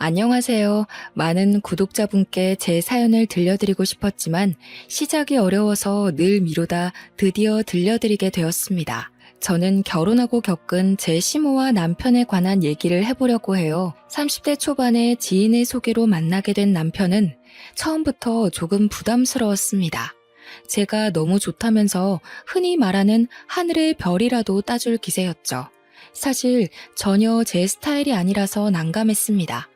안녕하세요. 많은 구독자분께 제 사연을 들려드리고 싶었지만 시작이 어려워서 늘 미루다 드디어 들려드리게 되었습니다. 저는 결혼하고 겪은 제 시모와 남편에 관한 얘기를 해보려고 해요. 30대 초반에 지인의 소개로 만나게 된 남편은 처음부터 조금 부담스러웠습니다. 제가 너무 좋다면서 흔히 말하는 하늘의 별이라도 따줄 기세였죠. 사실 전혀 제 스타일이 아니라서 난감했습니다.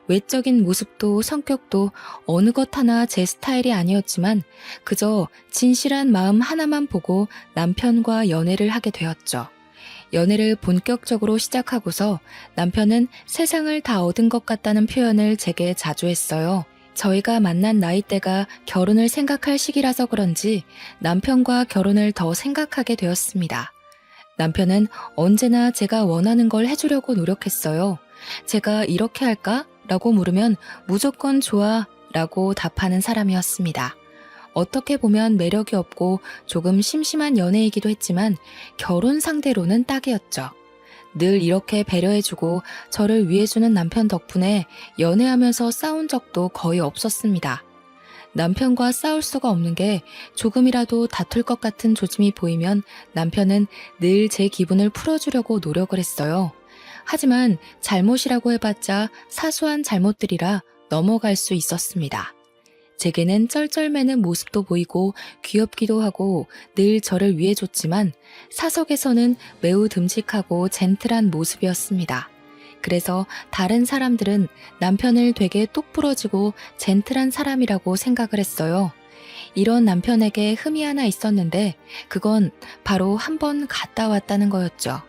외적인 모습도 성격도 어느 것 하나 제 스타일이 아니었지만 그저 진실한 마음 하나만 보고 남편과 연애를 하게 되었죠. 연애를 본격적으로 시작하고서 남편은 세상을 다 얻은 것 같다는 표현을 제게 자주 했어요. 저희가 만난 나이대가 결혼을 생각할 시기라서 그런지 남편과 결혼을 더 생각하게 되었습니다. 남편은 언제나 제가 원하는 걸 해주려고 노력했어요. 제가 이렇게 할까? 라고 물으면 무조건 좋아 라고 답하는 사람이었습니다. 어떻게 보면 매력이 없고 조금 심심한 연애이기도 했지만 결혼 상대로는 딱이었죠. 늘 이렇게 배려해주고 저를 위해주는 남편 덕분에 연애하면서 싸운 적도 거의 없었습니다. 남편과 싸울 수가 없는 게 조금이라도 다툴 것 같은 조짐이 보이면 남편은 늘 제 기분을 풀어주려고 노력을 했어요. 하지만 잘못이라고 해봤자 사소한 잘못들이라 넘어갈 수 있었습니다. 제게는 쩔쩔매는 모습도 보이고 귀엽기도 하고 늘 저를 위해줬지만 사석에서는 매우 듬직하고 젠틀한 모습이었습니다. 그래서 다른 사람들은 남편을 되게 똑부러지고 젠틀한 사람이라고 생각을 했어요. 이런 남편에게 흠이 하나 있었는데 그건 바로 한 번 갔다 왔다는 거였죠.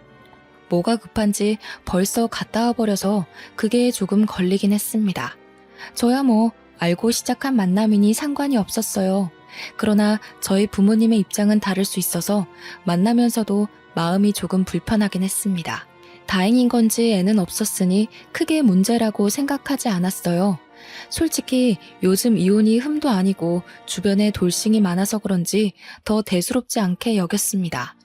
뭐가 급한지 벌써 갔다 와버려서 그게 조금 걸리긴 했습니다. 저야 뭐 알고 시작한 만남이니 상관이 없었어요. 그러나 저희 부모님의 입장은 다를 수 있어서 만나면서도 마음이 조금 불편하긴 했습니다. 다행인 건지 애는 없었으니 크게 문제라고 생각하지 않았어요. 솔직히 요즘 이혼이 흠도 아니고 주변에 돌싱이 많아서 그런지 더 대수롭지 않게 여겼습니다.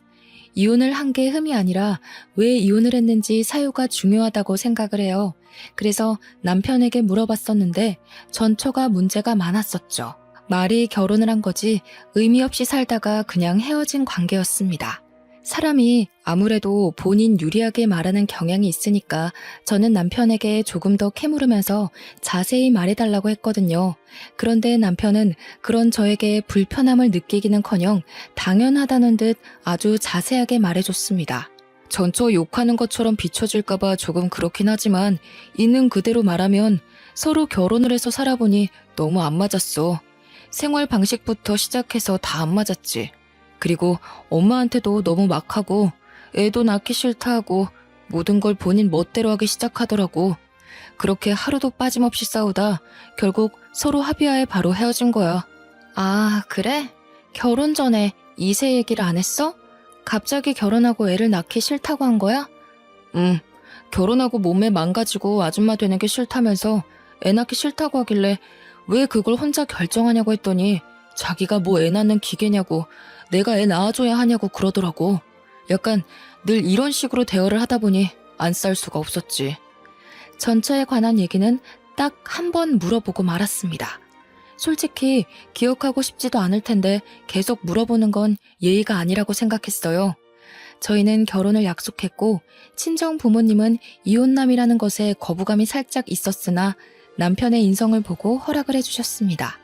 이혼을 한 게 흠이 아니라 왜 이혼을 했는지 사유가 중요하다고 생각을 해요. 그래서 남편에게 물어봤었는데 전처가 문제가 많았었죠. 말이 결혼을 한 거지 의미 없이 살다가 그냥 헤어진 관계였습니다. 사람이 아무래도 본인 유리하게 말하는 경향이 있으니까 저는 남편에게 조금 더 캐물으면서 자세히 말해달라고 했거든요. 그런데 남편은 그런 저에게 불편함을 느끼기는커녕 당연하다는 듯 아주 자세하게 말해줬습니다. 전처 욕하는 것처럼 비춰질까봐 조금 그렇긴 하지만 있는 그대로 말하면 서로 결혼을 해서 살아보니 너무 안 맞았어. 생활 방식부터 시작해서 다 안 맞았지. 그리고 엄마한테도 너무 막하고 애도 낳기 싫다 하고 모든 걸 본인 멋대로 하기 시작하더라고. 그렇게 하루도 빠짐없이 싸우다 결국 서로 합의하에 바로 헤어진 거야. 아, 그래? 결혼 전에 이세 얘기를 안 했어? 갑자기 결혼하고 애를 낳기 싫다고 한 거야? 응, 결혼하고 몸매 망가지고 아줌마 되는 게 싫다면서 애 낳기 싫다고 하길래 왜 그걸 혼자 결정하냐고 했더니 자기가 뭐 애 낳는 기계냐고 내가 애 낳아줘야 하냐고 그러더라고. 약간 늘 이런 식으로 대화를 하다 보니 안 싸울 수가 없었지. 전처에 관한 얘기는 딱 한 번 물어보고 말았습니다. 솔직히 기억하고 싶지도 않을 텐데 계속 물어보는 건 예의가 아니라고 생각했어요. 저희는 결혼을 약속했고 친정 부모님은 이혼남이라는 것에 거부감이 살짝 있었으나 남편의 인성을 보고 허락을 해주셨습니다.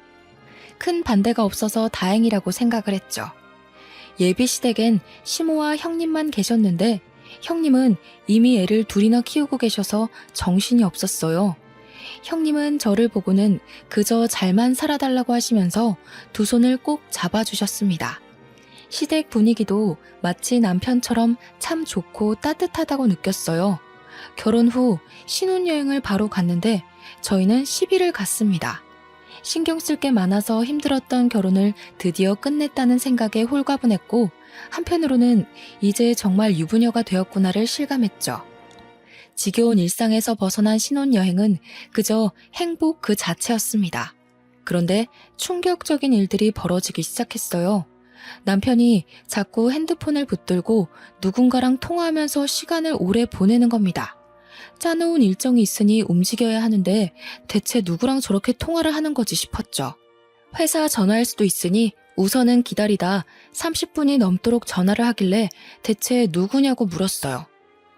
큰 반대가 없어서 다행이라고 생각을 했죠. 예비시댁엔 시모와 형님만 계셨는데 형님은 이미 애를 둘이나 키우고 계셔서 정신이 없었어요. 형님은 저를 보고는 그저 잘만 살아달라고 하시면서 두 손을 꼭 잡아주셨습니다. 시댁 분위기도 마치 남편처럼 참 좋고 따뜻하다고 느꼈어요. 결혼 후 신혼여행을 바로 갔는데 저희는 10일을 갔습니다. 신경 쓸 게 많아서 힘들었던 결혼을 드디어 끝냈다는 생각에 홀가분했고 한편으로는 이제 정말 유부녀가 되었구나를 실감했죠. 지겨운 일상에서 벗어난 신혼여행은 그저 행복 그 자체였습니다. 그런데 충격적인 일들이 벌어지기 시작했어요. 남편이 자꾸 핸드폰을 붙들고 누군가랑 통화하면서 시간을 오래 보내는 겁니다. 짜놓은 일정이 있으니 움직여야 하는데 대체 누구랑 저렇게 통화를 하는 거지 싶었죠. 회사 전화일 수도 있으니 우선은 기다리다 30분이 넘도록 전화를 하길래 대체 누구냐고 물었어요.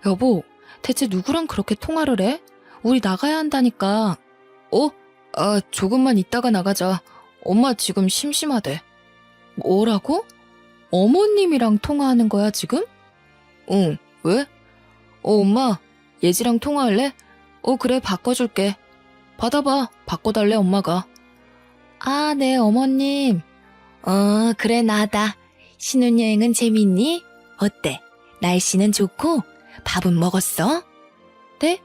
여보, 대체 누구랑 그렇게 통화를 해? 우리 나가야 한다니까. 조금만 있다가 나가자. 엄마 지금 심심하대. 뭐라고? 어머님이랑 통화하는 거야 지금? 응, 왜? 엄마, 예지랑 통화할래? 그래, 바꿔줄게. 받아봐, 바꿔달래 엄마가. 아, 네, 어머님. 그래, 나다. 신혼여행은 재밌니? 어때? 날씨는 좋고? 밥은 먹었어? 네?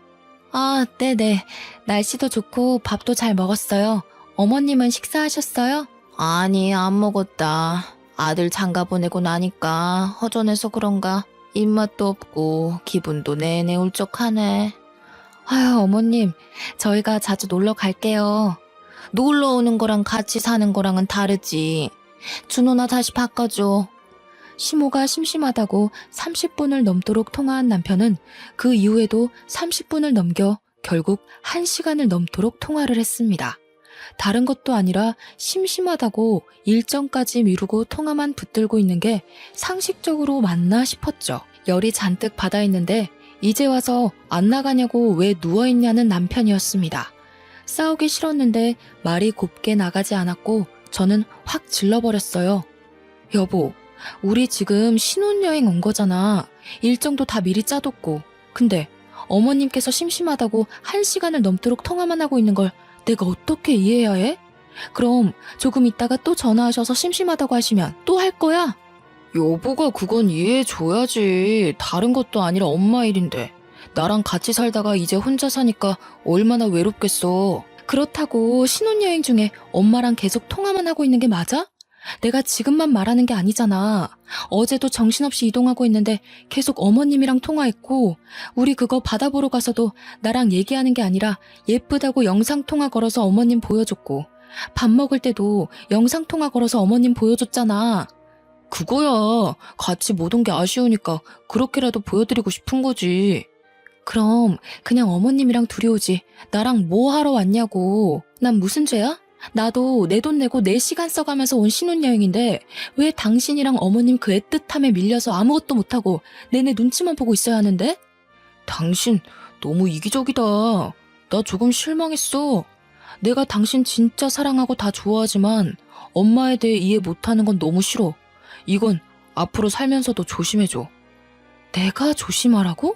아, 네네. 날씨도 좋고 밥도 잘 먹었어요. 어머님은 식사하셨어요? 아니, 안 먹었다. 아들 장가 보내고 나니까 허전해서 그런가 입맛도 없고 기분도 내내 울적하네. 아유, 어머님, 저희가 자주 놀러 갈게요. 놀러 오는 거랑 같이 사는 거랑은 다르지. 준호나 다시 바꿔줘. 시모가 심심하다고 30분을 넘도록 통화한 남편은 그 이후에도 30분을 넘겨 결국 1시간을 넘도록 통화를 했습니다. 다른 것도 아니라 심심하다고 일정까지 미루고 통화만 붙들고 있는 게 상식적으로 맞나 싶었죠. 열이 잔뜩 받아 있는데 이제 와서 안 나가냐고 왜 누워있냐는 남편이었습니다. 싸우기 싫었는데 말이 곱게 나가지 않았고 저는 확 질러버렸어요. 여보, 우리 지금 신혼여행 온 거잖아. 일정도 다 미리 짜뒀고. 근데 어머님께서 심심하다고 1시간을 넘도록 통화만 하고 있는 걸 내가 어떻게 이해해야 해? 그럼 조금 있다가 또 전화하셔서 심심하다고 하시면 또 할 거야? 여보가 그건 이해해줘야지. 다른 것도 아니라 엄마 일인데. 나랑 같이 살다가 이제 혼자 사니까 얼마나 외롭겠어. 그렇다고 신혼여행 중에 엄마랑 계속 통화만 하고 있는 게 맞아? 내가 지금만 말하는 게 아니잖아. 어제도 정신없이 이동하고 있는데 계속 어머님이랑 통화했고 우리 그거 바다 보러 가서도 나랑 얘기하는 게 아니라 예쁘다고 영상통화 걸어서 어머님 보여줬고 밥 먹을 때도 영상통화 걸어서 어머님 보여줬잖아. 그거야. 같이 못 온 게 아쉬우니까 그렇게라도 보여드리고 싶은 거지. 그럼 그냥 어머님이랑 둘이 오지. 나랑 뭐 하러 왔냐고. 난 무슨 죄야? 나도 내 돈 내고 4시간 써가면서 온 신혼여행인데 왜 당신이랑 어머님 그 애틋함에 밀려서 아무것도 못하고 내내 눈치만 보고 있어야 하는데? 당신 너무 이기적이다. 나 조금 실망했어. 내가 당신 진짜 사랑하고 다 좋아하지만 엄마에 대해 이해 못하는 건 너무 싫어. 이건 앞으로 살면서도 조심해줘. 내가 조심하라고?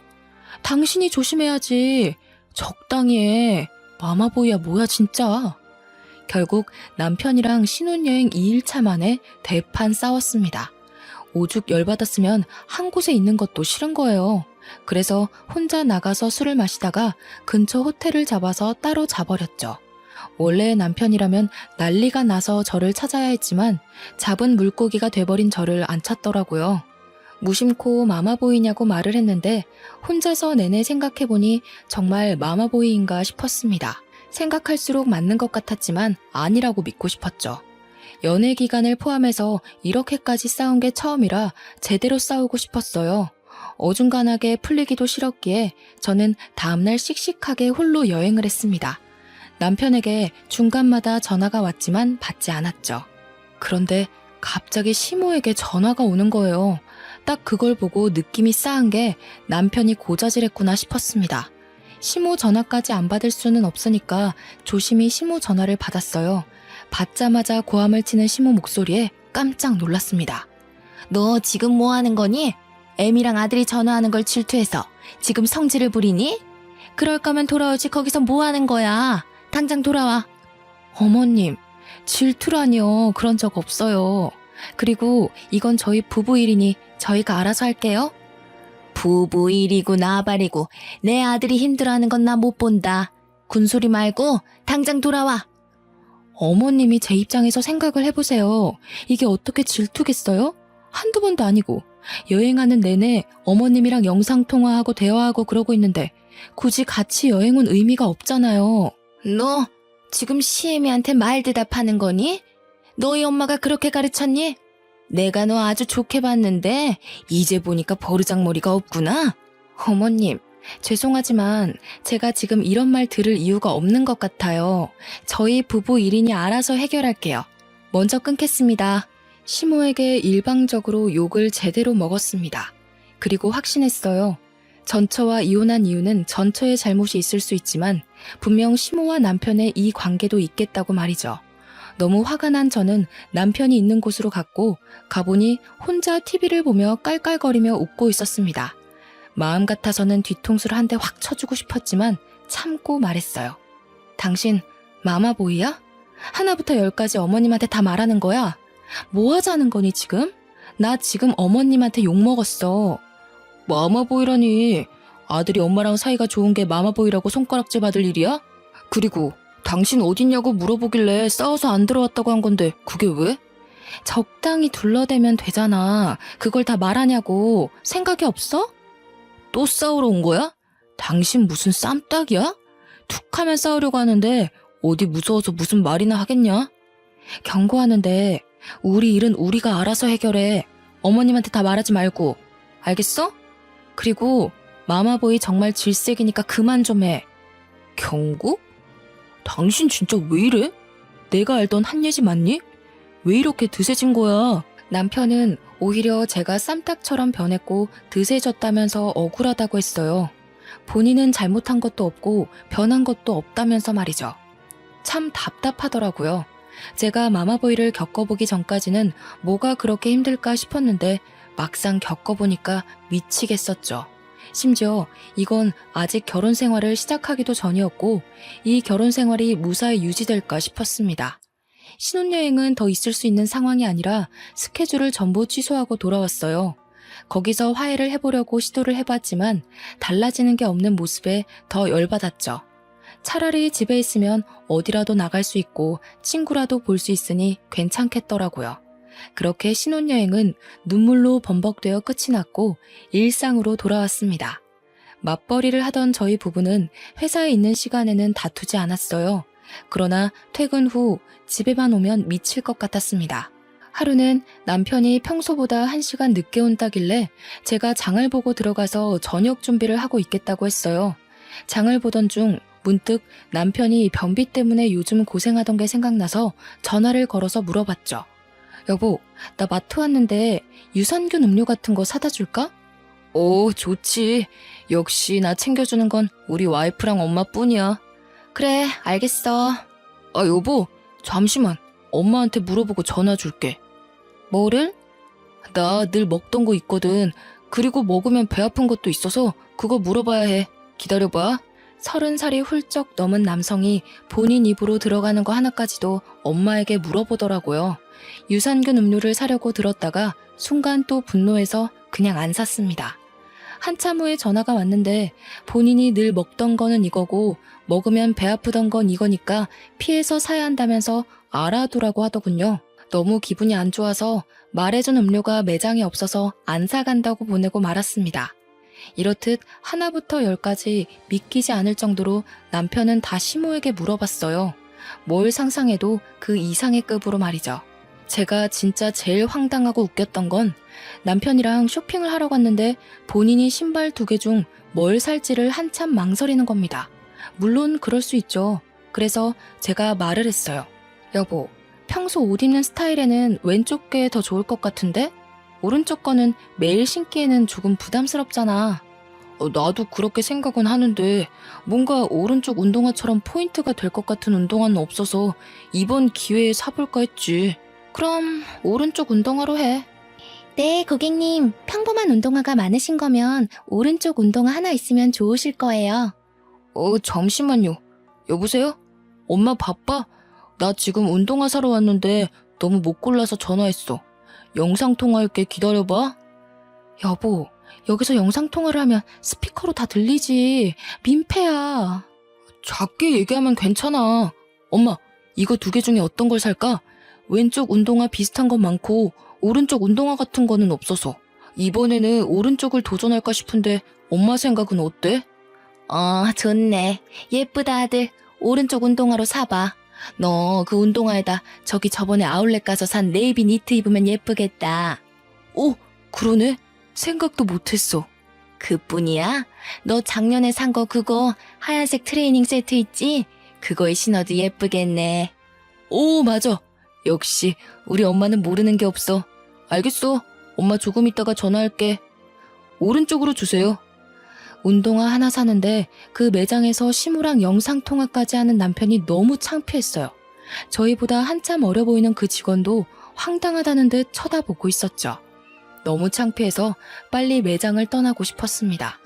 당신이 조심해야지. 적당히 해. 마마보이야 뭐야 진짜. 결국 남편이랑 신혼여행 2일차 만에 대판 싸웠습니다. 오죽 열받았으면 한 곳에 있는 것도 싫은 거예요. 그래서 혼자 나가서 술을 마시다가 근처 호텔을 잡아서 따로 자버렸죠. 원래 남편이라면 난리가 나서 저를 찾아야 했지만 잡은 물고기가 돼버린 저를 안 찾더라고요. 무심코 마마보이냐고 말을 했는데 혼자서 내내 생각해보니 정말 마마보이인가 싶었습니다. 생각할수록 맞는 것 같았지만 아니라고 믿고 싶었죠. 연애 기간을 포함해서 이렇게까지 싸운 게 처음이라 제대로 싸우고 싶었어요. 어중간하게 풀리기도 싫었기에 저는 다음날 씩씩하게 홀로 여행을 했습니다. 남편에게 중간마다 전화가 왔지만 받지 않았죠. 그런데 갑자기 시모에게 전화가 오는 거예요. 딱 그걸 보고 느낌이 싸한 게 남편이 고자질했구나 싶었습니다. 시모 전화까지 안 받을 수는 없으니까 조심히 시모 전화를 받았어요. 받자마자 고함을 치는 시모 목소리에 깜짝 놀랐습니다. 너 지금 뭐 하는 거니? 애미랑 아들이 전화하는 걸 질투해서 지금 성질을 부리니? 그럴 거면 돌아오지 거기서 뭐 하는 거야? 당장 돌아와. 어머님, 질투라니요. 그런 적 없어요. 그리고 이건 저희 부부 일이니 저희가 알아서 할게요. 부부 일이고 나발이고 내 아들이 힘들어하는 건 나 못 본다. 군소리 말고 당장 돌아와. 어머님이 제 입장에서 생각을 해보세요. 이게 어떻게 질투겠어요? 한두 번도 아니고 여행하는 내내 어머님이랑 영상통화하고 대화하고 그러고 있는데 굳이 같이 여행 온 의미가 없잖아요. 너 지금 시애미한테 말 대답하는 거니? 너희 엄마가 그렇게 가르쳤니? 내가 너 아주 좋게 봤는데 이제 보니까 버르장머리가 없구나. 어머님, 죄송하지만 제가 지금 이런 말 들을 이유가 없는 것 같아요. 저희 부부 1인이 알아서 해결할게요. 먼저 끊겠습니다. 시모에게 일방적으로 욕을 제대로 먹었습니다. 그리고 확신했어요. 전처와 이혼한 이유는 전처의 잘못이 있을 수 있지만 분명 시모와 남편의 이 관계도 있겠다고 말이죠. 너무 화가 난 저는 남편이 있는 곳으로 갔고 가보니 혼자 TV를 보며 깔깔거리며 웃고 있었습니다. 마음 같아서는 뒤통수를 한 대 확 쳐주고 싶었지만 참고 말했어요. 당신 마마보이야? 하나부터 열까지 어머님한테 다 말하는 거야? 뭐 하자는 거니 지금? 나 지금 어머님한테 욕먹었어. 마마보이라니. 아들이 엄마랑 사이가 좋은 게 마마보이라고 손가락질 받을 일이야? 그리고 당신 어딨냐고 물어보길래 싸워서 안 들어왔다고 한 건데 그게 왜? 적당히 둘러대면 되잖아. 그걸 다 말하냐고. 생각이 없어? 또 싸우러 온 거야? 당신 무슨 쌈딱이야? 툭하면 싸우려고 하는데 어디 무서워서 무슨 말이나 하겠냐? 경고하는데 우리 일은 우리가 알아서 해결해. 어머님한테 다 말하지 말고. 알겠어? 그리고 마마보이 정말 질색이니까 그만 좀 해. 경고? 당신 진짜 왜 이래? 내가 알던 한예지 맞니? 왜 이렇게 드세진 거야? 남편은 오히려 제가 쌈딱처럼 변했고 드세졌다면서 억울하다고 했어요. 본인은 잘못한 것도 없고 변한 것도 없다면서 말이죠. 참 답답하더라고요. 제가 마마보이를 겪어보기 전까지는 뭐가 그렇게 힘들까 싶었는데 막상 겪어보니까 미치겠었죠. 심지어 이건 아직 결혼 생활을 시작하기도 전이었고 이 결혼 생활이 무사히 유지될까 싶었습니다. 신혼여행은 더 있을 수 있는 상황이 아니라 스케줄을 전부 취소하고 돌아왔어요. 거기서 화해를 해보려고 시도를 해봤지만 달라지는 게 없는 모습에 더 열받았죠. 차라리 집에 있으면 어디라도 나갈 수 있고 친구라도 볼 수 있으니 괜찮겠더라고요. 그렇게 신혼여행은 눈물로 범벅되어 끝이 났고 일상으로 돌아왔습니다. 맞벌이를 하던 저희 부부는 회사에 있는 시간에는 다투지 않았어요. 그러나 퇴근 후 집에만 오면 미칠 것 같았습니다. 하루는 남편이 평소보다 1시간 늦게 온다길래 제가 장을 보고 들어가서 저녁 준비를 하고 있겠다고 했어요. 장을 보던 중 문득 남편이 변비 때문에 요즘 고생하던 게 생각나서 전화를 걸어서 물어봤죠. 여보, 나 마트 왔는데 유산균 음료 같은 거 사다 줄까? 오, 좋지. 역시 나 챙겨주는 건 우리 와이프랑 엄마뿐이야. 그래, 알겠어. 아, 여보, 잠시만. 엄마한테 물어보고 전화 줄게. 뭐를? 나 늘 먹던 거 있거든. 그리고 먹으면 배 아픈 것도 있어서 그거 물어봐야 해. 기다려봐. 30살이 훌쩍 넘은 남성이 본인 입으로 들어가는 거 하나까지도 엄마에게 물어보더라고요. 유산균 음료를 사려고 들었다가 순간 또 분노해서 그냥 안 샀습니다. 한참 후에 전화가 왔는데 본인이 늘 먹던 거는 이거고 먹으면 배 아프던 건 이거니까 피해서 사야 한다면서 알아두라고 하더군요. 너무 기분이 안 좋아서 말해준 음료가 매장에 없어서 안 사간다고 보내고 말았습니다. 이렇듯 하나부터 열까지 믿기지 않을 정도로 남편은 다 시모에게 물어봤어요. 뭘 상상해도 그 이상의 급으로 말이죠. 제가 진짜 제일 황당하고 웃겼던 건 남편이랑 쇼핑을 하러 갔는데 본인이 신발 2개 중 뭘 살지를 한참 망설이는 겁니다. 물론 그럴 수 있죠. 그래서 제가 말을 했어요. 여보, 평소 옷 입는 스타일에는 왼쪽 게 더 좋을 것 같은데? 오른쪽 거는 매일 신기에는 조금 부담스럽잖아. 나도 그렇게 생각은 하는데 뭔가 오른쪽 운동화처럼 포인트가 될 것 같은 운동화는 없어서 이번 기회에 사볼까 했지. 그럼 오른쪽 운동화로 해. 네, 고객님. 평범한 운동화가 많으신 거면 오른쪽 운동화 하나 있으면 좋으실 거예요. 잠시만요. 여보세요? 엄마 바빠? 나 지금 운동화 사러 왔는데 너무 못 골라서 전화했어. 영상통화할게. 기다려봐. 여보, 여기서 영상통화를 하면 스피커로 다 들리지. 민폐야. 작게 얘기하면 괜찮아. 엄마, 이거 2개 중에 어떤 걸 살까? 왼쪽 운동화 비슷한 건 많고 오른쪽 운동화 같은 거는 없어서 이번에는 오른쪽을 도전할까 싶은데 엄마 생각은 어때? 좋네. 예쁘다 아들. 오른쪽 운동화로 사봐. 너 그 운동화에다 저기 저번에 아울렛 가서 산 네이비 니트 입으면 예쁘겠다. 오, 그러네. 생각도 못했어. 그뿐이야? 너 작년에 산 거 그거 하얀색 트레이닝 세트 있지? 그거에 신어도 예쁘겠네. 오, 맞아. 역시 우리 엄마는 모르는 게 없어. 알겠어. 엄마 조금 있다가 전화할게. 오른쪽으로 주세요. 운동화 하나 사는데 그 매장에서 시무랑 영상통화까지 하는 남편이 너무 창피했어요. 저희보다 한참 어려 보이는 그 직원도 황당하다는 듯 쳐다보고 있었죠. 너무 창피해서 빨리 매장을 떠나고 싶었습니다.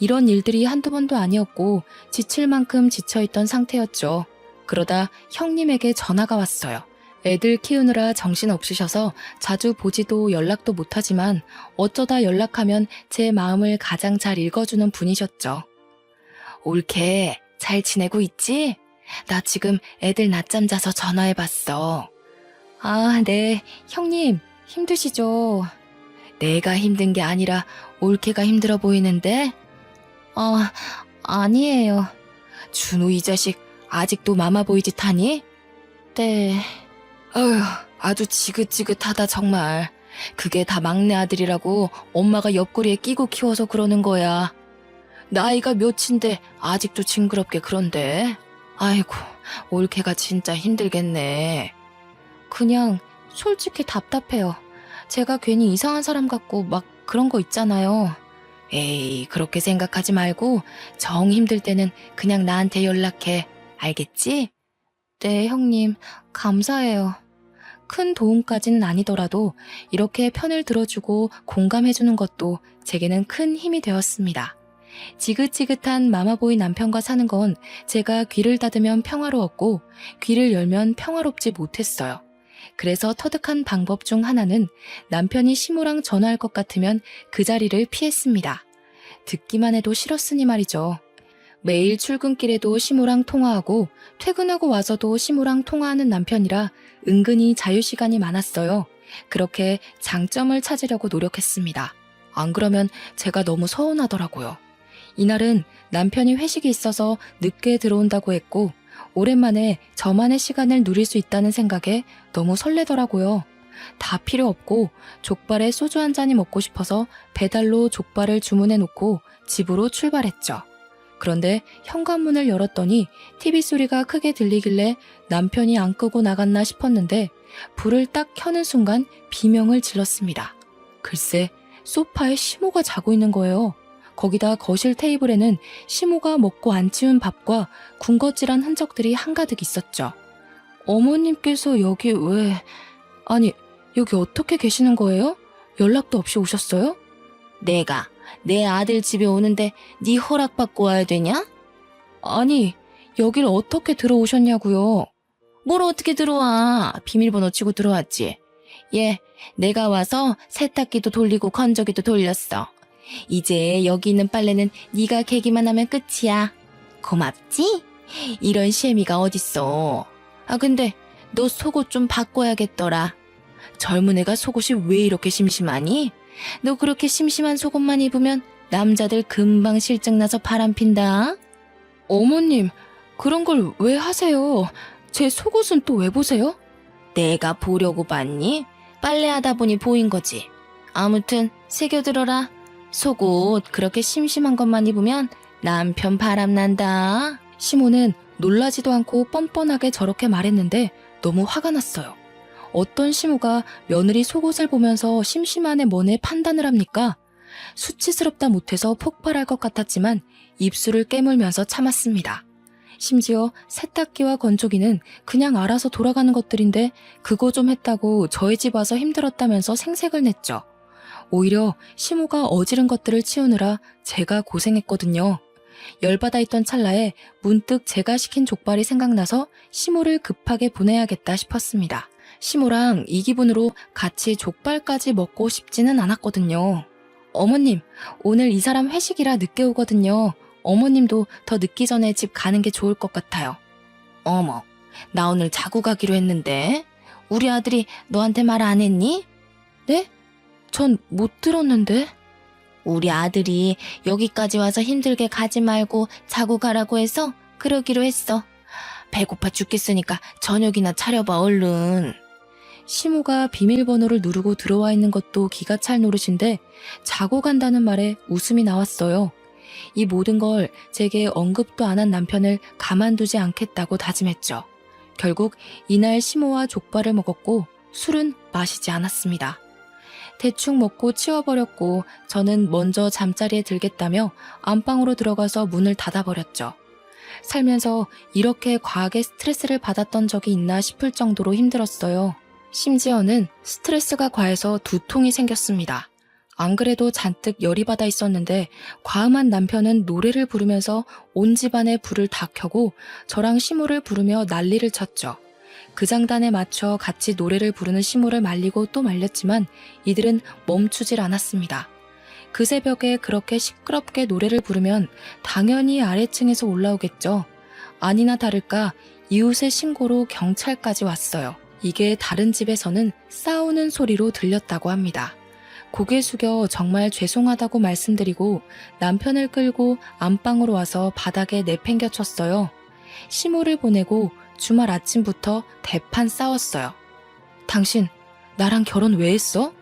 이런 일들이 한두 번도 아니었고 지칠 만큼 지쳐있던 상태였죠. 그러다 형님에게 전화가 왔어요. 애들 키우느라 정신없으셔서 자주 보지도 연락도 못하지만 어쩌다 연락하면 제 마음을 가장 잘 읽어주는 분이셨죠. 올케, 잘 지내고 있지? 나 지금 애들 낮잠 자서 전화해봤어. 아, 네. 형님, 힘드시죠? 내가 힘든 게 아니라 올케가 힘들어 보이는데? 아니에요. 준우 이 자식 아직도 마마보이 짓 하니? 네. 어휴, 아주 지긋지긋하다 정말. 그게 다 막내 아들이라고 엄마가 옆구리에 끼고 키워서 그러는 거야. 나이가 몇인데 아직도 징그럽게 그런데. 아이고, 올케가 진짜 힘들겠네. 그냥 솔직히 답답해요. 제가 괜히 이상한 사람 같고 막 그런 거 있잖아요. 에이, 그렇게 생각하지 말고 정 힘들 때는 그냥 나한테 연락해. 알겠지? 네, 형님. 감사해요. 큰 도움까지는 아니더라도 이렇게 편을 들어주고 공감해주는 것도 제게는 큰 힘이 되었습니다. 지긋지긋한 마마보이 남편과 사는 건 제가 귀를 닫으면 평화로웠고 귀를 열면 평화롭지 못했어요. 그래서 터득한 방법 중 하나는 남편이 시무랑 전화할 것 같으면 그 자리를 피했습니다. 듣기만 해도 싫었으니 말이죠. 매일 출근길에도 시무랑 통화하고 퇴근하고 와서도 시무랑 통화하는 남편이라 은근히 자유시간이 많았어요. 그렇게 장점을 찾으려고 노력했습니다. 안 그러면 제가 너무 서운하더라고요. 이날은 남편이 회식이 있어서 늦게 들어온다고 했고 오랜만에 저만의 시간을 누릴 수 있다는 생각에 너무 설레더라고요. 다 필요 없고 족발에 소주 한 잔이 먹고 싶어서 배달로 족발을 주문해 놓고 집으로 출발했죠. 그런데 현관문을 열었더니 TV 소리가 크게 들리길래 남편이 안 끄고 나갔나 싶었는데 불을 딱 켜는 순간 비명을 질렀습니다. 글쎄, 소파에 시모가 자고 있는 거예요. 거기다 거실 테이블에는 시모가 먹고 안 치운 밥과 군것질한 흔적들이 한가득 있었죠. 어머님께서 여기 왜... 아니, 여기 어떻게 계시는 거예요? 연락도 없이 오셨어요? 내가 내 아들 집에 오는데 네 허락받고 와야 되냐? 아니, 여길 어떻게 들어오셨냐고요? 뭘 어떻게 들어와? 비밀번호 치고 들어왔지. 예, 내가 와서 세탁기도 돌리고 건조기도 돌렸어. 이제 여기 있는 빨래는 네가 개기만 하면 끝이야. 고맙지? 이런 시애미가 어딨어. 아, 근데 너 속옷 좀 바꿔야겠더라. 젊은 애가 속옷이 왜 이렇게 심심하니? 너 그렇게 심심한 속옷만 입으면 남자들 금방 실증나서 바람핀다. 어머님, 그런 걸 왜 하세요? 제 속옷은 또 왜 보세요? 내가 보려고 봤니? 빨래하다 보니 보인 거지. 아무튼 새겨들어라. 속옷 그렇게 심심한 것만 입으면 남편 바람난다. 시모는 놀라지도 않고 뻔뻔하게 저렇게 말했는데 너무 화가 났어요. 어떤 시모가 며느리 속옷을 보면서 심심하네 뭐네 판단을 합니까? 수치스럽다 못해서 폭발할 것 같았지만 입술을 깨물면서 참았습니다. 심지어 세탁기와 건조기는 그냥 알아서 돌아가는 것들인데 그거 좀 했다고 저희 집 와서 힘들었다면서 생색을 냈죠. 오히려 시모가 어지른 것들을 치우느라 제가 고생했거든요. 열받아 있던 찰나에 문득 제가 시킨 족발이 생각나서 시모를 급하게 보내야겠다 싶었습니다. 시모랑 이 기분으로 같이 족발까지 먹고 싶지는 않았거든요. 어머님, 오늘 이 사람 회식이라 늦게 오거든요. 어머님도 더 늦기 전에 집 가는 게 좋을 것 같아요. 어머, 나 오늘 자고 가기로 했는데 우리 아들이 너한테 말 안 했니? 네? 전 못 들었는데. 우리 아들이 여기까지 와서 힘들게 가지 말고 자고 가라고 해서 그러기로 했어. 배고파 죽겠으니까 저녁이나 차려봐 얼른. 시모가 비밀번호를 누르고 들어와 있는 것도 기가 찰 노릇인데 자고 간다는 말에 웃음이 나왔어요. 이 모든 걸 제게 언급도 안 한 남편을 가만두지 않겠다고 다짐했죠. 결국 이날 시모와 족발을 먹었고 술은 마시지 않았습니다. 대충 먹고 치워버렸고 저는 먼저 잠자리에 들겠다며 안방으로 들어가서 문을 닫아버렸죠. 살면서 이렇게 과하게 스트레스를 받았던 적이 있나 싶을 정도로 힘들었어요. 심지어는 스트레스가 과해서 두통이 생겼습니다. 안 그래도 잔뜩 열이 받아 있었는데 과음한 남편은 노래를 부르면서 온 집안에 불을 다 켜고 저랑 시모를 부르며 난리를 쳤죠. 그 장단에 맞춰 같이 노래를 부르는 시모를 말리고 또 말렸지만 이들은 멈추질 않았습니다. 그 새벽에 그렇게 시끄럽게 노래를 부르면 당연히 아래층에서 올라오겠죠. 아니나 다를까 이웃의 신고로 경찰까지 왔어요. 이게 다른 집에서는 싸우는 소리로 들렸다고 합니다. 고개 숙여 정말 죄송하다고 말씀드리고 남편을 끌고 안방으로 와서 바닥에 내팽겨쳤어요. 시모를 보내고 주말 아침부터 대판 싸웠어요. 당신 나랑 결혼 왜 했어?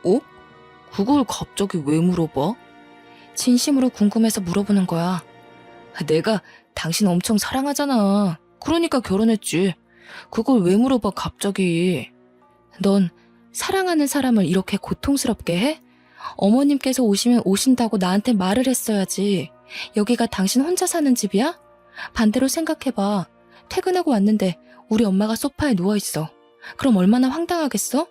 어? 그걸 갑자기 왜 물어봐? 진심으로 궁금해서 물어보는 거야. 내가 당신 엄청 사랑하잖아. 그러니까 결혼했지. 그걸 왜 물어봐 갑자기. 넌 사랑하는 사람을 이렇게 고통스럽게 해? 어머님께서 오시면 오신다고 나한테 말을 했어야지. 여기가 당신 혼자 사는 집이야? 반대로 생각해봐. 퇴근하고 왔는데 우리 엄마가 소파에 누워있어. 그럼 얼마나 황당하겠어?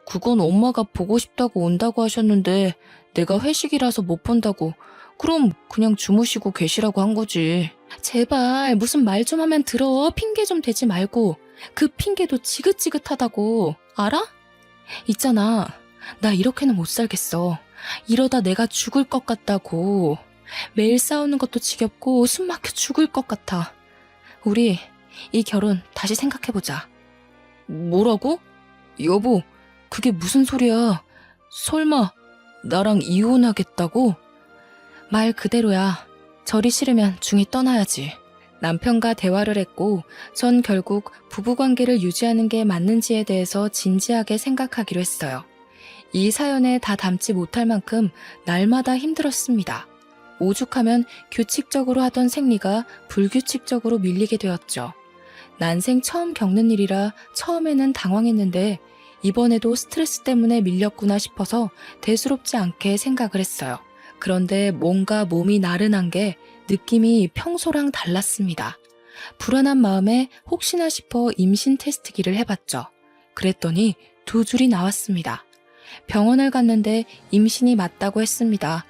그건 엄마가 보고 싶다고 온다고 하셨는데 내가 회식이라서 못 본다고. 그럼 그냥 주무시고 계시라고 한 거지. 제발 무슨 말 좀 하면 들어. 핑계 좀 대지 말고. 그 핑계도 지긋지긋하다고. 알아? 있잖아. 나 이렇게는 못 살겠어. 이러다 내가 죽을 것 같다고. 매일 싸우는 것도 지겹고 숨 막혀 죽을 것 같아. 우리 이 결혼 다시 생각해보자. 뭐라고? 여보, 그게 무슨 소리야? 설마 나랑 이혼하겠다고? 말 그대로야. 절이 싫으면 중이 떠나야지. 남편과 대화를 했고 전 결국 부부관계를 유지하는 게 맞는지에 대해서 진지하게 생각하기로 했어요. 이 사연에 다 담지 못할 만큼 날마다 힘들었습니다. 오죽하면 규칙적으로 하던 생리가 불규칙적으로 밀리게 되었죠. 난생 처음 겪는 일이라 처음에는 당황했는데 이번에도 스트레스 때문에 밀렸구나 싶어서 대수롭지 않게 생각을 했어요. 그런데 뭔가 몸이 나른한 게 느낌이 평소랑 달랐습니다. 불안한 마음에 혹시나 싶어 임신 테스트기를 해봤죠. 그랬더니 2줄이 나왔습니다. 병원을 갔는데 임신이 맞다고 했습니다.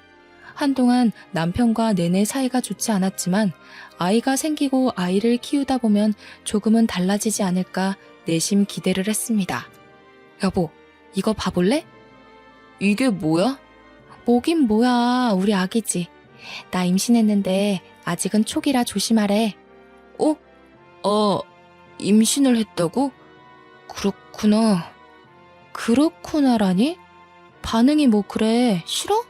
한동안 남편과 내내 사이가 좋지 않았지만 아이가 생기고 아이를 키우다 보면 조금은 달라지지 않을까 내심 기대를 했습니다. 여보, 이거 봐볼래? 이게 뭐야? 뭐긴 뭐야, 우리 아기지. 나 임신했는데 아직은 초기라 조심하래. 임신을 했다고? 그렇구나. 그렇구나라니? 반응이 뭐 그래, 싫어?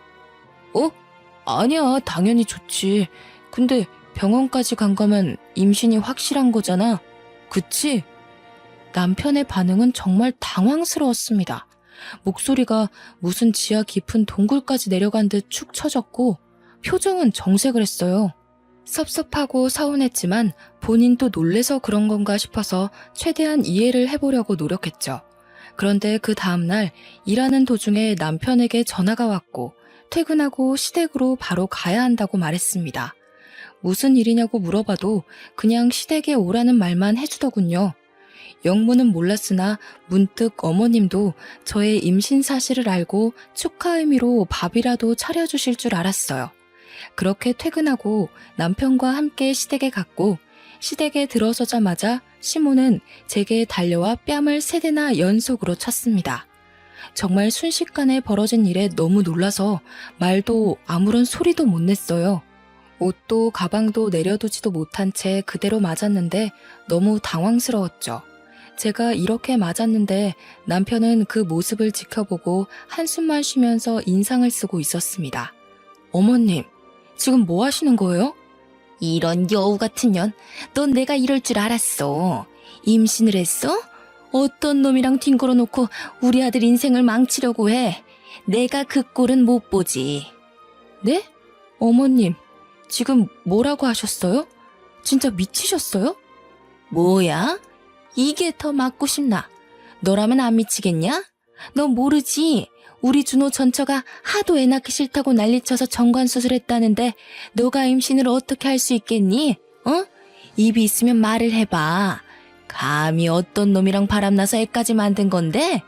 아니야, 당연히 좋지. 근데 병원까지 간 거면 임신이 확실한 거잖아. 그치? 남편의 반응은 정말 당황스러웠습니다. 목소리가 무슨 지하 깊은 동굴까지 내려간 듯 축 처졌고 표정은 정색을 했어요. 섭섭하고 서운했지만 본인도 놀래서 그런 건가 싶어서 최대한 이해를 해보려고 노력했죠. 그런데 그 다음날 일하는 도중에 남편에게 전화가 왔고 퇴근하고 시댁으로 바로 가야 한다고 말했습니다. 무슨 일이냐고 물어봐도 그냥 시댁에 오라는 말만 해주더군요. 영문은 몰랐으나 문득 어머님도 저의 임신 사실을 알고 축하 의미로 밥이라도 차려주실 줄 알았어요. 그렇게 퇴근하고 남편과 함께 시댁에 갔고 시댁에 들어서자마자 시모는 제게 달려와 뺨을 3대나 연속으로 쳤습니다. 정말 순식간에 벌어진 일에 너무 놀라서 말도 아무런 소리도 못 냈어요. 옷도 가방도 내려두지도 못한 채 그대로 맞았는데 너무 당황스러웠죠. 제가 이렇게 맞았는데 남편은 그 모습을 지켜보고 한숨만 쉬면서 인상을 쓰고 있었습니다. 어머님, 지금 뭐 하시는 거예요? 이런 여우 같은 년, 넌 내가 이럴 줄 알았어. 임신을 했어? 어떤 놈이랑 뒹굴어 놓고 우리 아들 인생을 망치려고 해. 내가 그 꼴은 못 보지. 네? 어머님, 지금 뭐라고 하셨어요? 진짜 미치셨어요? 뭐야? 이게 더 맞고 싶나? 너라면 안 미치겠냐? 너 모르지? 우리 준호 전처가 하도 애 낳기 싫다고 난리쳐서 정관수술했다는데 너가 임신을 어떻게 할 수 있겠니? 어? 입이 있으면 말을 해봐. 감히 어떤 놈이랑 바람나서 애까지 만든 건데?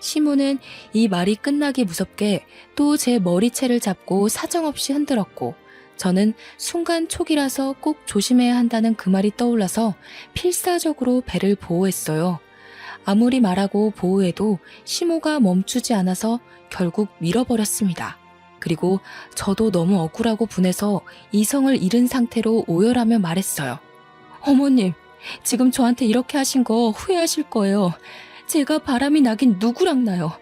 시모는 이 말이 끝나기 무섭게 또 제 머리채를 잡고 사정없이 흔들었고, 저는 순간 촉이라서 꼭 조심해야 한다는 그 말이 떠올라서 필사적으로 배를 보호했어요. 아무리 말하고 보호해도 시모가 멈추지 않아서 결국 밀어버렸습니다. 그리고 저도 너무 억울하고 분해서 이성을 잃은 상태로 오열하며 말했어요. 어머님, 지금 저한테 이렇게 하신 거 후회하실 거예요. 제가 바람이 나긴 누구랑 나요.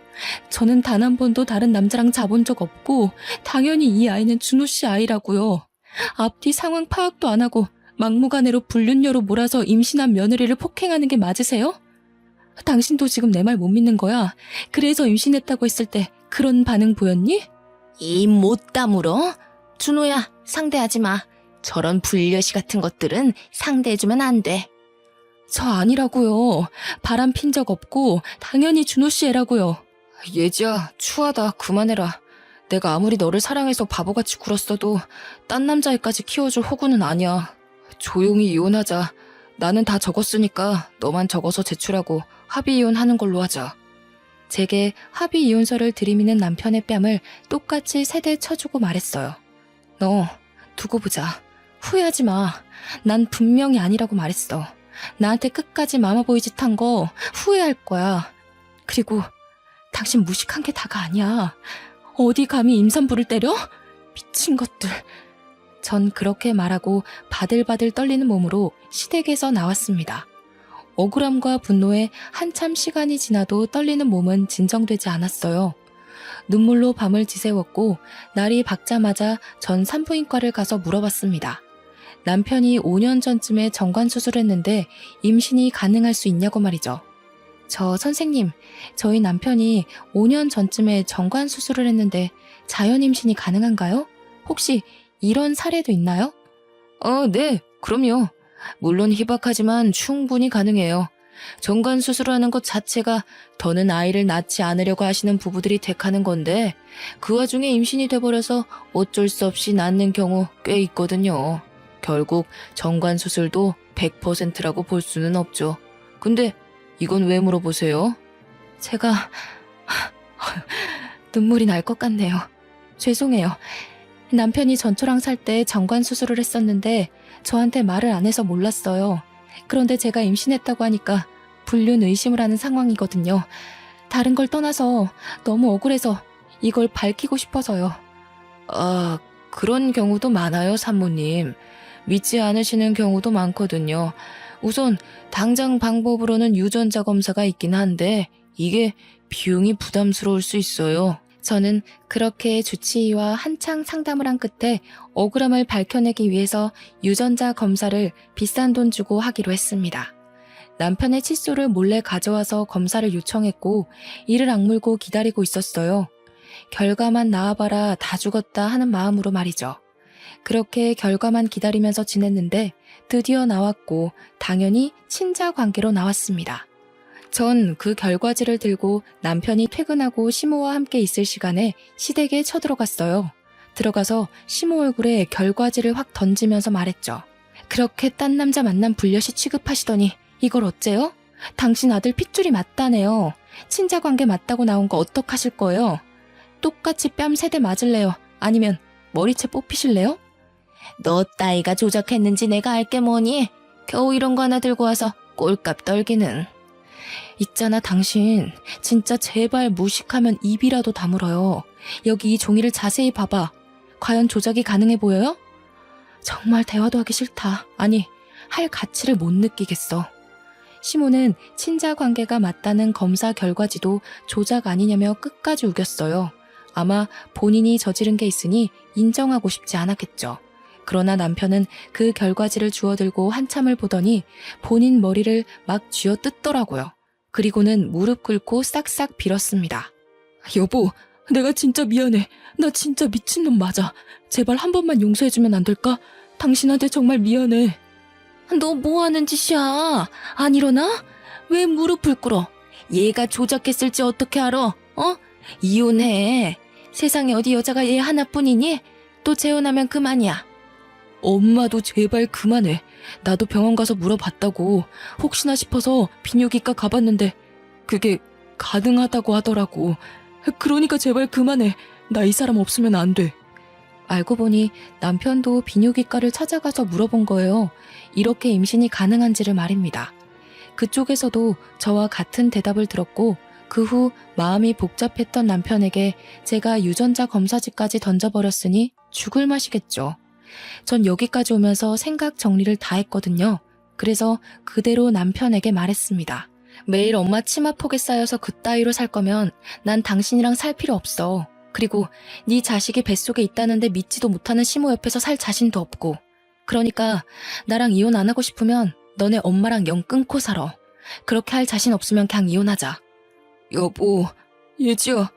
저는 단 한 번도 다른 남자랑 자본 적 없고 당연히 이 아이는 준호 씨 아이라고요. 앞뒤 상황 파악도 안 하고 막무가내로 불륜녀로 몰아서 임신한 며느리를 폭행하는 게 맞으세요? 당신도 지금 내 말 못 믿는 거야. 그래서 임신했다고 했을 때 그런 반응 보였니? 입 못 다물어? 준호야, 상대하지 마. 저런 불려시 같은 것들은 상대해주면 안 돼. 저 아니라고요. 바람 핀 적 없고 당연히 준호 씨 애라고요. 예지야, 추하다. 그만해라. 내가 아무리 너를 사랑해서 바보같이 굴었어도 딴 남자애까지 키워줄 호구는 아니야. 조용히 이혼하자. 나는 다 적었으니까 너만 적어서 제출하고 합의 이혼하는 걸로 하자. 제게 합의 이혼서를 들이미는 남편의 뺨을 똑같이 세대 쳐주고 말했어요. 너 두고 보자. 후회하지 마. 난 분명히 아니라고 말했어. 나한테 끝까지 마마보이 짓 한 거 후회할 거야. 그리고 당신 무식한 게 다가 아니야. 어디 감히 임산부를 때려? 미친 것들. 전 그렇게 말하고 바들바들 떨리는 몸으로 시댁에서 나왔습니다. 억울함과 분노에 한참 시간이 지나도 떨리는 몸은 진정되지 않았어요. 눈물로 밤을 지새웠고 날이 밝자마자 전 산부인과를 가서 물어봤습니다. 남편이 5년 전쯤에 정관수술했는데 임신이 가능할 수 있냐고 말이죠. 저 선생님, 저희 남편이 5년 전쯤에 정관수술을 했는데 자연 임신이 가능한가요? 혹시 이런 사례도 있나요? 네, 그럼요. 물론 희박하지만 충분히 가능해요. 정관수술하는 것 자체가 더는 아이를 낳지 않으려고 하시는 부부들이 택하는 건데 그 와중에 임신이 돼버려서 어쩔 수 없이 낳는 경우 꽤 있거든요. 결국 정관수술도 100%라고 볼 수는 없죠. 근데 이건 왜 물어보세요? 제가 눈물이 날 것 같네요. 죄송해요. 남편이 전초랑 살 때 정관수술을 했었는데 저한테 말을 안 해서 몰랐어요. 그런데 제가 임신했다고 하니까 불륜 의심을 하는 상황이거든요. 다른 걸 떠나서 너무 억울해서 이걸 밝히고 싶어서요. 아, 그런 경우도 많아요, 산모님. 믿지 않으시는 경우도 많거든요. 우선 당장 방법으로는 유전자 검사가 있긴 한데 이게 비용이 부담스러울 수 있어요. 저는 그렇게 주치의와 한창 상담을 한 끝에 억울함을 밝혀내기 위해서 유전자 검사를 비싼 돈 주고 하기로 했습니다. 남편의 칫솔을 몰래 가져와서 검사를 요청했고 이를 악물고 기다리고 있었어요. 결과만 나와봐라 다 죽었다 하는 마음으로 말이죠. 그렇게 결과만 기다리면서 지냈는데 드디어 나왔고 당연히 친자 관계로 나왔습니다. 전 그 결과지를 들고 남편이 퇴근하고 시모와 함께 있을 시간에 시댁에 쳐들어갔어요. 들어가서 시모 얼굴에 결과지를 확 던지면서 말했죠. 그렇게 딴 남자 만남 불려시 취급하시더니 이걸 어째요? 당신 아들 핏줄이 맞다네요. 친자관계 맞다고 나온 거 어떡하실 거예요? 똑같이 뺨 3대 맞을래요? 아니면 머리채 뽑히실래요? 너 따위가 조작했는지 내가 알게 뭐니? 겨우 이런 거 하나 들고 와서 꼴값 떨기는. 있잖아 당신. 진짜 제발 무식하면 입이라도 다물어요. 여기 이 종이를 자세히 봐봐. 과연 조작이 가능해 보여요? 정말 대화도 하기 싫다. 아니, 할 가치를 못 느끼겠어. 시모는 친자 관계가 맞다는 검사 결과지도 조작 아니냐며 끝까지 우겼어요. 아마 본인이 저지른 게 있으니 인정하고 싶지 않았겠죠. 그러나 남편은 그 결과지를 주워들고 한참을 보더니 본인 머리를 막 쥐어뜯더라고요. 그리고는 무릎 꿇고 싹싹 빌었습니다. 여보, 내가 진짜 미안해. 나 진짜 미친놈 맞아. 제발 한 번만 용서해주면 안 될까? 당신한테 정말 미안해. 너 뭐하는 짓이야? 안 일어나? 왜 무릎을 꿇어? 얘가 조작했을지 어떻게 알아? 어? 이혼해. 세상에 어디 여자가 얘 하나뿐이니? 또 재혼하면 그만이야. 엄마도 제발 그만해. 나도 병원 가서 물어봤다고. 혹시나 싶어서 비뇨기과 가봤는데 그게 가능하다고 하더라고. 그러니까 제발 그만해. 나 이 사람 없으면 안 돼. 알고 보니 남편도 비뇨기과를 찾아가서 물어본 거예요. 이렇게 임신이 가능한지를 말입니다. 그쪽에서도 저와 같은 대답을 들었고 그 후 마음이 복잡했던 남편에게 제가 유전자 검사지까지 던져버렸으니 죽을 맛이겠죠. 전 여기까지 오면서 생각 정리를 다 했거든요. 그래서 그대로 남편에게 말했습니다. 매일 엄마 치마폭에 쌓여서 그따위로 살 거면 난 당신이랑 살 필요 없어. 그리고 네 자식이 뱃속에 있다는데 믿지도 못하는 시모 옆에서 살 자신도 없고. 그러니까 나랑 이혼 안 하고 싶으면 너네 엄마랑 영 끊고 살아. 그렇게 할 자신 없으면 그냥 이혼하자. 여보, 예지야,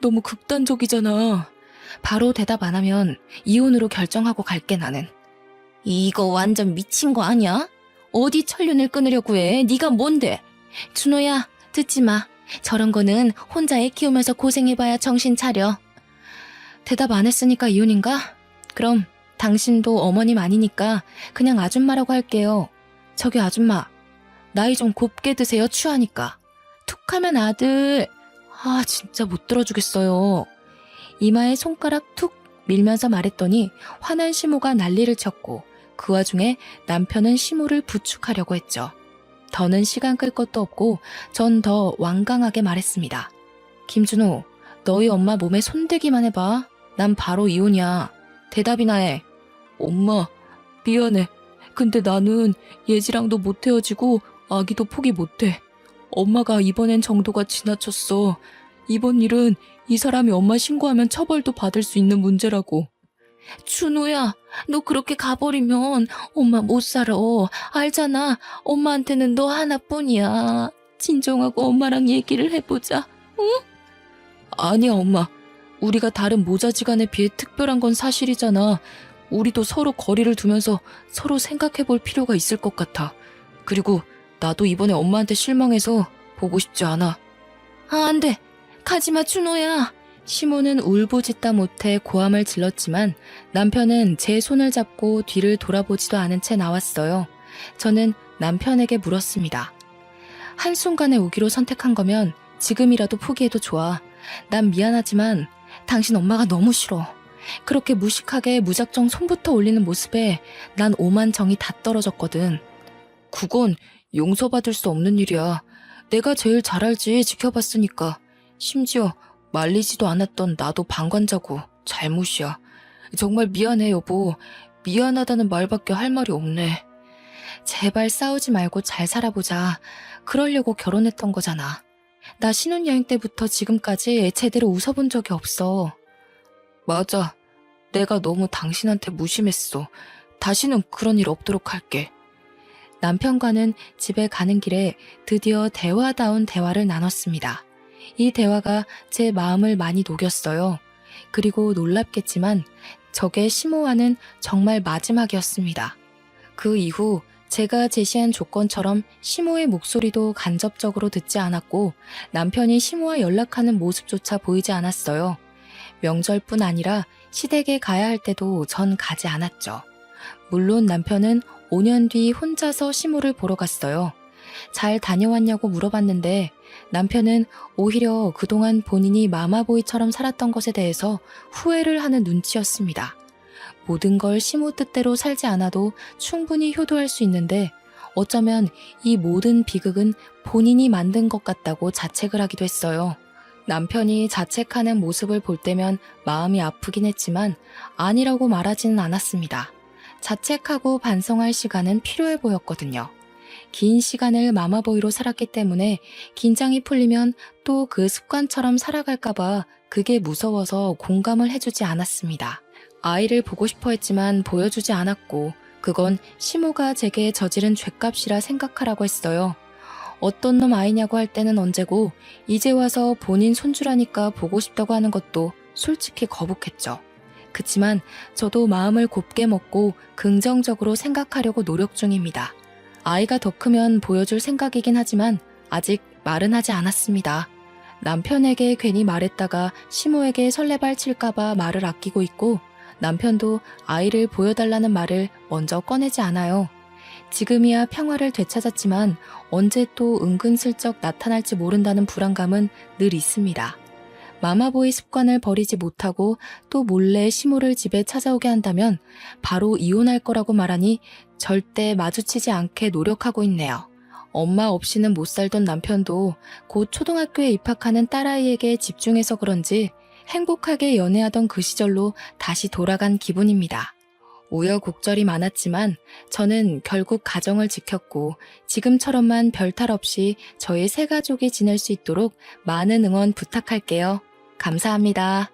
너무 극단적이잖아. 바로 대답 안 하면 이혼으로 결정하고 갈게 나는. 이거 완전 미친 거 아니야? 어디 천륜을 끊으려고 해? 네가 뭔데? 준호야, 듣지 마. 저런 거는 혼자 애 키우면서 고생해봐야 정신 차려. 대답 안 했으니까 이혼인가? 그럼 당신도 어머님 아니니까 그냥 아줌마라고 할게요. 저기 아줌마, 나이 좀 곱게 드세요, 추하니까. 툭하면 아들. 아, 진짜 못 들어주겠어요. 이마에 손가락 툭 밀면서 말했더니 화난 시모가 난리를 쳤고 그 와중에 남편은 시모를 부축하려고 했죠. 더는 시간 끌 것도 없고 전 더 완강하게 말했습니다. 김준호, 너희 엄마 몸에 손대기만 해봐. 난 바로 이혼이야. 대답이나 해. 엄마, 미안해. 근데 나는 예지랑도 못 헤어지고 아기도 포기 못해. 엄마가 이번엔 정도가 지나쳤어. 이번 일은 이 사람이 엄마 신고하면 처벌도 받을 수 있는 문제라고. 준호야, 너 그렇게 가버리면 엄마 못 살아. 알잖아. 엄마한테는 너 하나뿐이야. 진정하고 엄마랑 얘기를 해보자. 응? 아니야, 엄마. 우리가 다른 모자지간에 비해 특별한 건 사실이잖아. 우리도 서로 거리를 두면서 서로 생각해 볼 필요가 있을 것 같아. 그리고 나도 이번에 엄마한테 실망해서 보고 싶지 않아. 아, 안 돼. 가지마, 준호야. 시모는 울부짖다 못해 고함을 질렀지만 남편은 제 손을 잡고 뒤를 돌아보지도 않은 채 나왔어요. 저는 남편에게 물었습니다. 한순간에 오기로 선택한 거면 지금이라도 포기해도 좋아. 난 미안하지만 당신 엄마가 너무 싫어. 그렇게 무식하게 무작정 손부터 올리는 모습에 난 오만 정이 다 떨어졌거든. 그건 용서받을 수 없는 일이야. 내가 제일 잘 알지, 지켜봤으니까. 심지어 말리지도 않았던 나도 방관자고 잘못이야. 정말 미안해, 여보. 미안하다는 말밖에 할 말이 없네. 제발 싸우지 말고 잘 살아보자. 그러려고 결혼했던 거잖아. 나 신혼여행 때부터 지금까지 제대로 웃어본 적이 없어. 맞아. 내가 너무 당신한테 무심했어. 다시는 그런 일 없도록 할게. 남편과는 집에 가는 길에 드디어 대화다운 대화를 나눴습니다. 이 대화가 제 마음을 많이 녹였어요. 그리고 놀랍겠지만 저게 시모와는 정말 마지막이었습니다. 그 이후 제가 제시한 조건처럼 시모의 목소리도 간접적으로 듣지 않았고 남편이 시모와 연락하는 모습조차 보이지 않았어요. 명절뿐 아니라 시댁에 가야 할 때도 전 가지 않았죠. 물론 남편은 5년 뒤 혼자서 시모를 보러 갔어요. 잘 다녀왔냐고 물어봤는데 남편은 오히려 그동안 본인이 마마보이처럼 살았던 것에 대해서 후회를 하는 눈치였습니다. 모든 걸 시모 뜻대로 살지 않아도 충분히 효도할 수 있는데 어쩌면 이 모든 비극은 본인이 만든 것 같다고 자책을 하기도 했어요. 남편이 자책하는 모습을 볼 때면 마음이 아프긴 했지만 아니라고 말하지는 않았습니다. 자책하고 반성할 시간은 필요해 보였거든요. 긴 시간을 마마보이로 살았기 때문에 긴장이 풀리면 또 그 습관처럼 살아갈까봐 그게 무서워서 공감을 해주지 않았습니다. 아이를 보고 싶어 했지만 보여주지 않았고 그건 시모가 제게 저지른 죗값이라 생각하라고 했어요. 어떤 놈 아이냐고 할 때는 언제고 이제 와서 본인 손주라니까 보고 싶다고 하는 것도 솔직히 거북했죠. 그치만 저도 마음을 곱게 먹고 긍정적으로 생각하려고 노력 중입니다. 아이가 더 크면 보여줄 생각이긴 하지만 아직 말은 하지 않았습니다. 남편에게 괜히 말했다가 시모에게 설레발 칠까봐 말을 아끼고 있고 남편도 아이를 보여달라는 말을 먼저 꺼내지 않아요. 지금이야 평화를 되찾았지만 언제 또 은근슬쩍 나타날지 모른다는 불안감은 늘 있습니다. 마마보이 습관을 버리지 못하고 또 몰래 시모를 집에 찾아오게 한다면 바로 이혼할 거라고 말하니 절대 마주치지 않게 노력하고 있네요. 엄마 없이는 못 살던 남편도 곧 초등학교에 입학하는 딸아이에게 집중해서 그런지 행복하게 연애하던 그 시절로 다시 돌아간 기분입니다. 우여곡절이 많았지만 저는 결국 가정을 지켰고 지금처럼만 별탈 없이 저희 세 가족이 지낼 수 있도록 많은 응원 부탁할게요. 감사합니다.